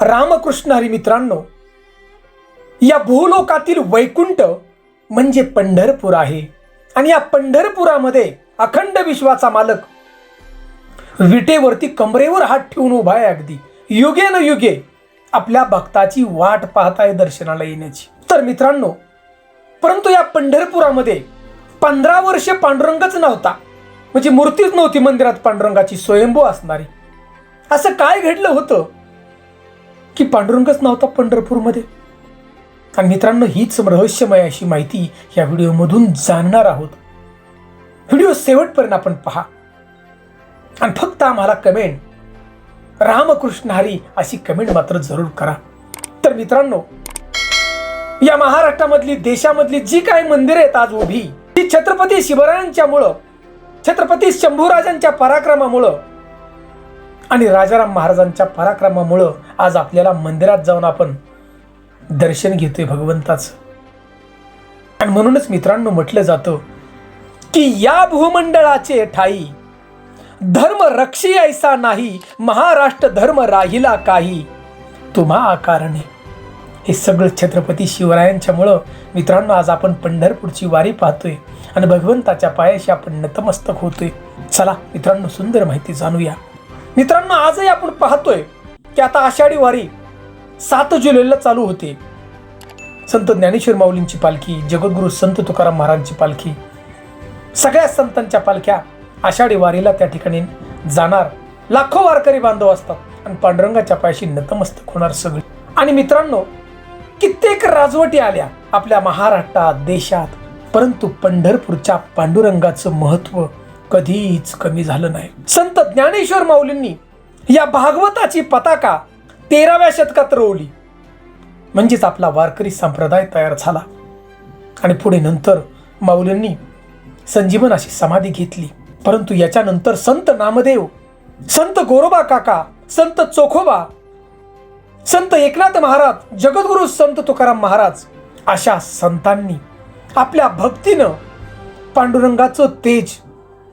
रामकृष्ण हरी मित्रांनो, या भूलोकातील वैकुंठ म्हणजे पंढरपूर आहे आणि या पंढरपुरामध्ये अखंड विश्वाचा मालक विटेवरती कमरेवर हात ठेवून उभा आहे. अगदी युगे न युगे आपल्या भक्ताची वाट पाहताय दर्शनाला येण्याची. तर मित्रांनो, परंतु या पंढरपुरामध्ये 15 वर्ष पांडुरंगच नव्हता, म्हणजे मूर्तीच नव्हती मंदिरात पांडुरंगाची स्वयंभू असणारी. असं काय घडलं होतं की पांडुरंगच नव्हता पंढरपूरमध्ये? आणि मित्रांनो, हीच रहस्यमय अशी माहिती या व्हिडिओमधून जाणणार आहोत. व्हिडिओ शेवटपर्यंत आपण पहा आणि फक्त आम्हाला कमेंट रामकृष्ण हरी अशी कमेंट मात्र जरूर करा. तर मित्रांनो, या महाराष्ट्रामधली देशामधली जी काही मंदिरं आहेत आज उभी, ती छत्रपती शिवरायांच्यामुळं, छत्रपती शंभूराजांच्या पराक्रमामुळं आणि राजाराम महाराजांच्या पराक्रमामुळं आज आपल्याला मंदिरात जाऊन आपण दर्शन घेतोय भगवंताचं. आणि म्हणूनच मित्रांनो म्हटलं जातं की या भूमंडळाचे ठाई धर्म रक्षी ऐसा नाही, महाराष्ट्र धर्म राहिला काही तुम्हा आकारणे. हे सगळं छत्रपती शिवरायांच्यामुळं मित्रांनो आज आपण पंढरपूरची वारी पाहतोय आणि भगवंताच्या पायाशी आपण नतमस्तक होतोय. चला मित्रांनो, सुंदर माहिती जाणूया. मित्रांनो, आजही आपण पाहतोय की आता आषाढी वारी 7 जुलैला चालू होते. संत ज्ञानेश्वर माऊलींची पालखी, जगद्गुरु संत तुकाराम महाराजांची पालखी, सगळ्या संतांच्या पालख्या आषाढी वारीला त्या ठिकाणी जाणार. लाखो वारकरी बांधव असतात आणि पांडुरंगाच्या पायाशी नतमस्तक होणार सगळे. आणि मित्रांनो, कित्येक राजवटी आल्या आपल्या महाराष्ट्रात, देशात, परंतु पंढरपूरच्या पांडुरंगाचं महत्व कधीच कमी झालं नाही. संत ज्ञानेश्वर माऊलींनी या भागवताची पताका 13व्या शतकात रोवली, म्हणजेच आपला वारकरी संप्रदाय तयार झाला. आणि पुढे नंतर माऊलींनी संजीवन अशी समाधी घेतली. परंतु याच्यानंतर संत नामदेव, संत गोरोबा काका, संत चोखोबा, संत एकनाथ महाराज, जगद्गुरु संत तुकाराम महाराज अशा संतांनी आपल्या भक्तीनं पांडुरंगाचं तेज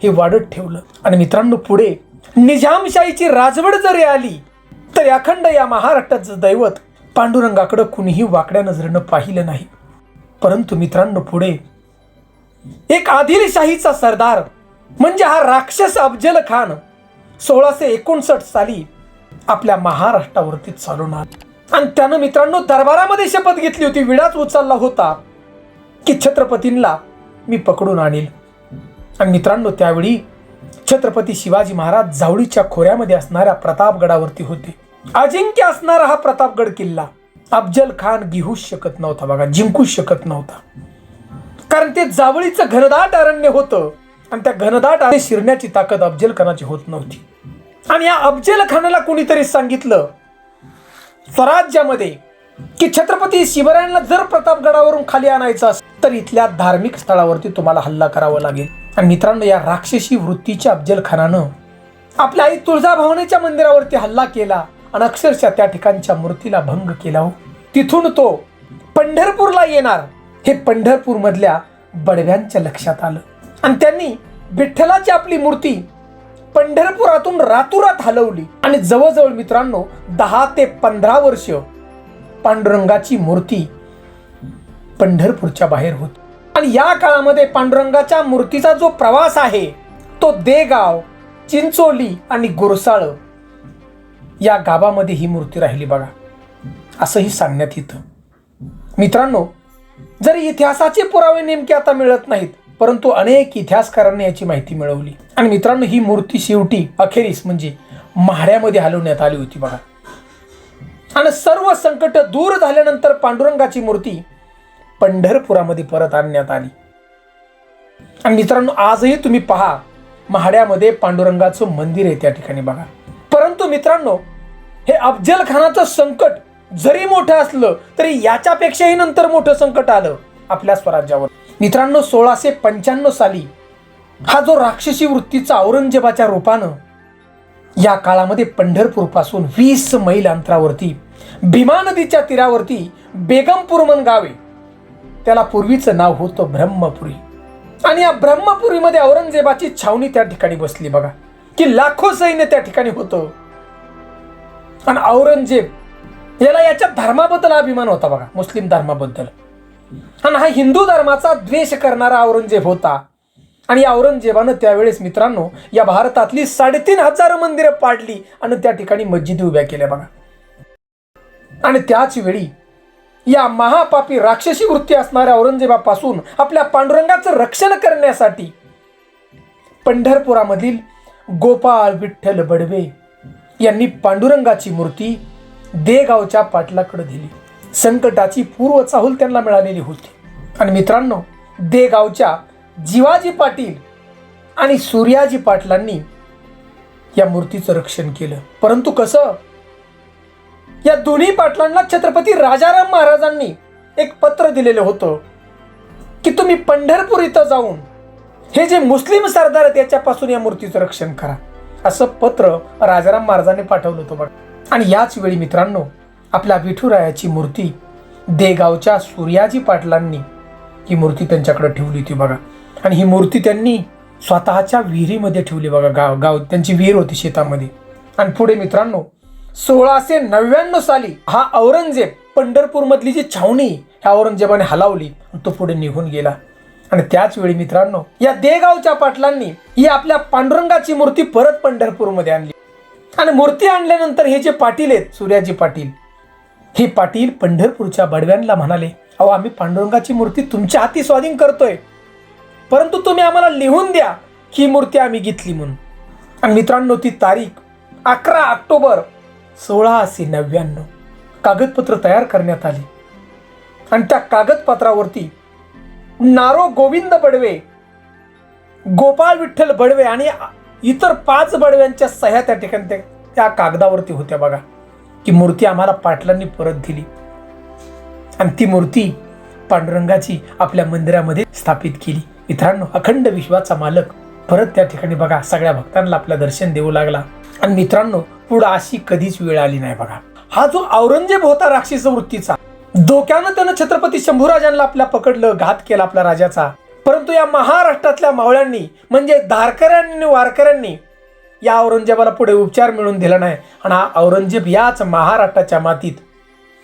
हे वाढत ठेवलं. आणि मित्रांनो, पुढे निजामशाहीची राजवट जरी आली तरी अखंड या महाराष्ट्राचं दैवत पांडुरंगाकडे कुणीही वाकड्या नजरेनं पाहिलं नाही. परंतु मित्रांनो, पुढे एक आदिलशाहीचा सरदार म्हणजे हा राक्षस अफजल खान 1659 साली आपल्या महाराष्ट्रावरती चालून आला. आणि त्यानं मित्रांनो दरबारामध्ये शपथ घेतली होती, विडाच उचलला होता की छत्रपतींना मी पकडून आणील. आणि मित्रांनो, त्यावेळी छत्रपती शिवाजी महाराज जावळीच्या खोऱ्यामध्ये असणाऱ्या प्रतापगडावरती होते. अजिंक्य असणारा हा प्रतापगड किल्ला अफजल खान घेऊच शकत नव्हता, बघा, जिंकूच शकत नव्हता. कारण ते जावळीचं घनदाट अरण्य होतं आणि त्या घनदाट अरण्य शिरण्याची ताकद अफजल खानाची होत नव्हती. आणि या अफजल खानाला कोणीतरी सांगितलं स्वराज्यामध्ये की छत्रपती शिवरायांना जर प्रतापगडावरून खाली आणायचं असेल तर इथल्या धार्मिक स्थळावरती तुम्हाला हल्ला करावा लागेल. आणि मित्रांनो, या राक्षसी वृत्तीच्या अफजल खानानं आपल्या आई तुळजाभवानीच्या मंदिरावरती हल्ला केला आणि अक्षरशः त्या ठिकाणच्या मूर्तीला भंग केला. तिथून तो पंढरपूरला येणार हे पंढरपूर मधल्या बडव्यांच्या लक्षात आलं आणि त्यांनी विठ्ठलाची आपली मूर्ती पंढरपुरातून रातोरात हलवली. आणि जवळजवळ मित्रांनो 10 ते 15 वर्ष पांडुरंगाची मूर्ती पंढरपूरच्या बाहेर होती. आणि या काळामध्ये पांडुरंगाच्या मूर्तीचा जो प्रवास आहे तो देगाव, चिंचोली आणि गुरसाळ या गावामध्ये ही मूर्ती राहिली, बघा, असंही सांगण्यात येतं. मित्रांनो, जरी इतिहासाचे पुरावे नेमके आता मिळत नाहीत, परंतु अनेक इतिहासकारांनी याची माहिती मिळवली. आणि मित्रांनो, ही मूर्ती शेवटी अखेरीस म्हणजे म्हाड्यामध्ये हलवण्यात आली होती, बघा. आणि सर्व संकट दूर झाल्यानंतर पांडुरंगाची मूर्ती पंढरपुरामध्ये परत आणण्यात आली. आणि मित्रांनो, आजही तुम्ही पहा, म्हाड्यामध्ये पांडुरंगाचं मंदिर आहे त्या ठिकाणी, बघा. परंतु मित्रांनो, हे अफजल खानाचं संकट जरी मोठं असलं तरी याच्यापेक्षाही नंतर मोठं संकट आलं आपल्या स्वराज्यावर. मित्रांनो, 1695 साली हा जो राक्षसी वृत्तीचा औरंगजेबाच्या रूपानं या काळामध्ये पंढरपूर पासून 20 मैल अंतरावरती भीमा नदीच्या तीरावरती बेगमपूर म्हणून गाव आहे, त्याला पूर्वीचं नाव होतं ब्रह्मपुरी. आणि या ब्रह्मपुरीमध्ये औरंगजेबाची छावणी त्या ठिकाणी बसली, बघा, की लाखो सैन्य त्या ठिकाणी होतं. आणि औरंगजेब याला याच्या धर्माबद्दल अभिमान होता बघा, मुस्लिम धर्माबद्दल. आणि हा हिंदू धर्माचा द्वेष करणारा औरंगजेब होता. आणि या औरंगजेबानं त्यावेळेस मित्रांनो या भारतातली 3,500 मंदिरं पाडली आणि त्या ठिकाणी मस्जिदी उभ्या केल्या बघा. आणि त्याच वेळी या महापापी राक्षसी वृत्ती असणाऱ्या औरंगजेबापासून आपल्या पांडुरंगाचं रक्षण करण्यासाठी पंढरपुरामधील गोपाळ विठ्ठल बडवे यांनी पांडुरंगाची मूर्ती देगावच्या पाटलाकडे दिली. संकटाची पूर्व चाहूल त्यांना मिळालेली होती. आणि मित्रांनो देगावच्या जिवाजी पाटील आणि सूर्याजी पाटलांनी या मूर्तीचं रक्षण केलं. परंतु कसं, या दोन्ही पाटलांना छत्रपती राजाराम महाराजांनी एक पत्र दिलेलं होतं की तुम्ही पंढरपूर इथं जाऊन हे जे मुस्लिम सरदार आहेत याच्यापासून या मूर्तीचं रक्षण करा, असं पत्र राजाराम महाराजांनी पाठवलं होतं बघा. आणि याच वेळी मित्रांनो आपल्या विठुरायाची मूर्ती देगावच्या सूर्याजी पाटलांनी ही मूर्ती त्यांच्याकडे ठेवली होती बघा. आणि ही मूर्ती त्यांनी स्वतःच्या विहिरीमध्ये ठेवली बघा. गाव त्यांची विहीर होती शेतामध्ये. आणि पुढे मित्रांनो 1699 साली हा औरंगजेब पंढरपूरमधली जी छावणी ह्या औरंगजेबाने हलवली आणि तो पुढे निघून गेला. आणि त्याच वेळी मित्रांनो या देगावच्या पाटलांनी ही आपल्या पांडुरंगाची मूर्ती परत पंढरपूरमध्ये आणली. आणि मूर्ती आणल्यानंतर हे जे पाटील आहेत सूर्याजी पाटील, हे पाटील पंढरपूरच्या बडव्यांना म्हणाले, अहो आम्ही पांडुरंगाची मूर्ती तुमच्या हाती स्वाधीन करतोय, परंतु तुम्ही आम्हाला लिहून द्या ही मूर्ती आम्ही घेतली म्हणून. आणि मित्रांनो ती तारीख 11 ऑक्टोबर 1699 कागदपत्र तयार करण्यात आली. आणि त्या कागदपत्रावरती नारो गोविंद बडवे, गोपाळ विठ्ठल बडवे आणि इतर 5 बडव्यांच्या सह्या त्या ठिकाणी त्या कागदावरती होत्या बघा, की मूर्ती आम्हाला पाटलांनी परत दिली. आणि ती मूर्ती पांडुरंगाची आपल्या मंदिरामध्ये स्थापित केली. मित्रांनो अखंड विश्वाचा मालक परत त्या ठिकाणी बघा सगळ्या भक्तांना आपलं दर्शन देऊ लागला. आणि मित्रांनो पुढे अशी कधीच वेळ आली नाही बघा. हा जो औरंगजेब होता राक्षस वृत्तीचा, धोक्यानं त्यानं छत्रपती शंभूराजांना आपल्या पकडलं, घात केला आपल्या राजाचा. परंतु या महाराष्ट्रातल्या मावळ्यांनी म्हणजे धारकऱ्यांनी वारकऱ्यांनी या औरंगजेबाला पुढे उपचार मिळून दिला नाही. आणि हा औरंगजेब याच महाराष्ट्राच्या मातीत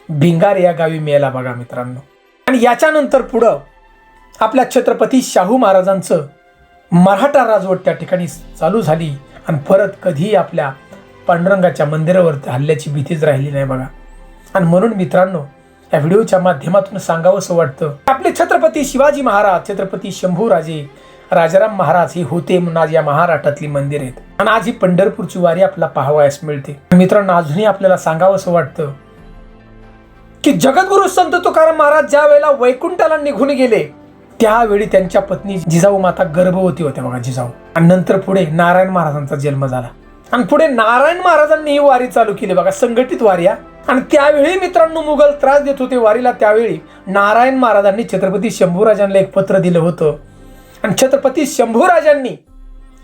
भिंगार या गावी मेला बघा मित्रांनो. आणि याच्यानंतर पुढं आपल्या छत्रपती शाहू महाराजांचं मराठा राजवट त्या ठिकाणी चालू झाली. आणि परत कधीही आपल्या पांडुरंगाच्या मंदिरावरती हल्ल्याची भीतीच राहिली नाही बघा. आणि म्हणून मित्रांनो या व्हिडिओच्या माध्यमातून सांगावंसं वाटतं, आपले छत्रपती शिवाजी महाराज, छत्रपती शंभूराजे, राजाराम महाराज हे होते म्हणून आज या महाराष्ट्रातली मंदिर आहेत. आणि आज ही पंढरपूरची वारी आपल्याला पाहावयास मिळते. मित्रांनो अजूनही आपल्याला सांगावंसं वाटतं की जगद्गुरु संत तुकाराम महाराज ज्या वेळेला वैकुंठाला निघून गेले त्यावेळी त्यांच्या पत्नी जिजाऊ माता गर्भवती होत्या बघा, जिजाऊ. आणि नंतर पुढे नारायण महाराजांचा जन्म झाला. आणि पुढे नारायण महाराजांनी ही वारी चालू केली बघा, संघटित वारी. आणि त्यावेळी मित्रांनो मुघल त्रास देत होते वारीला. त्यावेळी नारायण महाराजांनी छत्रपती शंभूराजांना एक पत्र दिलं होतं. आणि छत्रपती शंभूराजांनी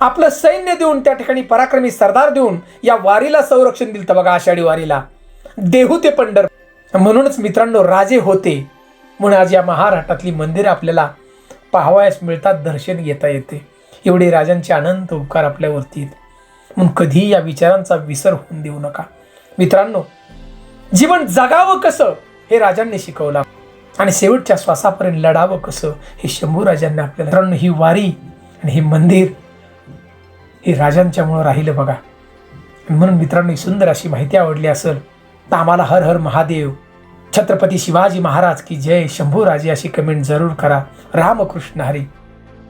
आपलं सैन्य देऊन त्या ठिकाणी पराक्रमी सरदार देऊन या वारीला संरक्षण दिलं बघा, आषाढी वारीला देहू ते पंढर. म्हणूनच मित्रांनो राजे होते म्हणून आज या महाराष्ट्रातली मंदिरं आपल्याला पाहावयास मिळतात, दर्शन घेता येते. एवढे राजांचे अनंत उपकार आपल्यावरती आहेत. म्हणून कधीही या विचारांचा विसर होऊन देऊ नका मित्रांनो. जीवन जगावं कसं हे राजांनी शिकवलं आणि शेवटच्या श्वासापर्यंत लढावं कसं हे शंभूराजांनी आपल्याला. मित्रांनो ही वारी आणि हे मंदिर हे राजांच्यामुळं राहिलं बघा. म्हणून मित्रांनो ही सुंदर अशी माहिती आवडली असेल तर आम्हाला हर हर महादेव, छत्रपती शिवाजी महाराज की जय, शंभूराजे अशी कमेंट जरूर करा. रामकृष्ण हरी.